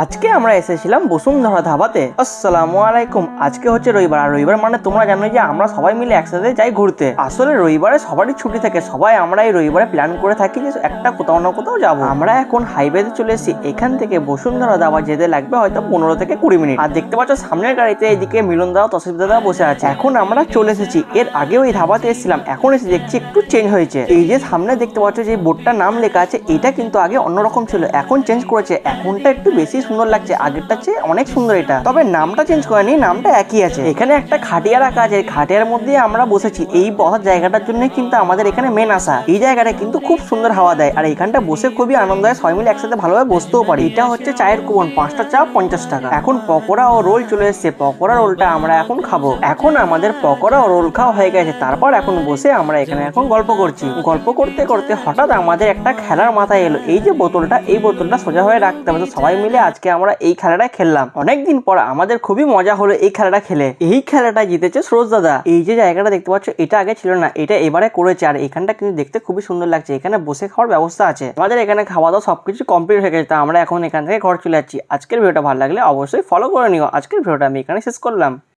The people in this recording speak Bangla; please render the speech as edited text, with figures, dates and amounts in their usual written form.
আজকে আমরা এসেছিলাম বসুন্ধরা ধাবাতে। আসসালামু আলাইকুম। আজকে হচ্ছে রবিবার, আর রবিবার মানে তোমরা জানো যে আমরা সবাই মিলে একসাথে যাই ঘুরতে। আসলে রবিবারে সবারই ছুটি থাকে, সবাই আমরা এই রবিবারে প্ল্যান করে থাকি যে একটা কোথাও না কোথাও যাবো। আমরা এখন হাইওয়েতে চলে এসেছি, এখান থেকে বসুন্ধরা ধাবা যেতে লাগবে হয়তো 15 থেকে 20 মিনিট। আর দেখতে পাচ্ছ সামনের গাড়িতে এইদিকে মিলন দা তসিফ দাদা বসে আছে। এখন আমরা চলে এসেছি, এর আগেও এই ধাবাতে এসেছিলাম, এখন এসে দেখছি একটু চেঞ্জ হয়েছে। এই যে সামনে দেখতে পাচ্ছ যে বোর্ডটার নাম লেখা আছে, এটা কিন্তু আগে অন্যরকম ছিল, এখন চেঞ্জ করেছে। এখনটা একটু বেশি সুন্দর লাগছে, আগেরটা চেয়ে অনেক সুন্দর এটা। তবে নামটা চেঞ্জ করেনি, নামটা একই আছে। এখানে একটা খাটিয়া রাখা আছে, খাটিয়ার মধ্যে আমরা বসেছি। এই বসার জায়গাটার জন্য কিন্তু আমাদের এখানে মেন আসা। এই জায়গাটা কিন্তু খুব সুন্দর হাওয়া দেয়, আর এখানটা বসে খুবই আনন্দ হয়, সবাই মিলে একসাথে ভালোভাবে বসতেও পারি। এটা হচ্ছে চায়ের কুপন, 5টা চা 50 টাকা। এখন পকোড়া ও রোল চলে এসেছে, পকোড়া রোলটা আমরা এখন খাবো। এখন আমাদের পকোড়া ও রোল খাওয়া হয়ে গেছে, তারপর এখন বসে আমরা এখানে এখন গল্প করছি। গল্প করতে করতে হঠাৎ আমাদের একটা খেলার মাথায় এলো, এই যে বোতলটা, এই বোতলটা সোজা হয়ে রাখতে হবে। তো সবাই মিলে আজকে আমরা এই খেলাটা খেললাম। অনেকদিন পর আমাদের খুবই মজা হলো এই খেলাটা খেলে। এই খেলাটা জিতেছে সরোজ দাদা। এই যে জায়গাটা দেখতে পাচ্ছ, এটা আগে ছিল না, এটা এবারে করেছে। আর এখানটা কিন্তু দেখতে খুবই সুন্দর লাগছে, এখানে বসে খাওয়ার ব্যবস্থা আছে। আমাদের এখানে খাওয়া দাওয়া সবকিছু কমপ্লিট হয়ে গেছে, তা আমরা এখন এখান থেকে ঘর চলে যাচ্ছি। আজকের ভিডিওটা ভালো লাগলে অবশ্যই ফলো করে নিও। আজকের ভিডিওটা আমি এখানে শেষ করলাম।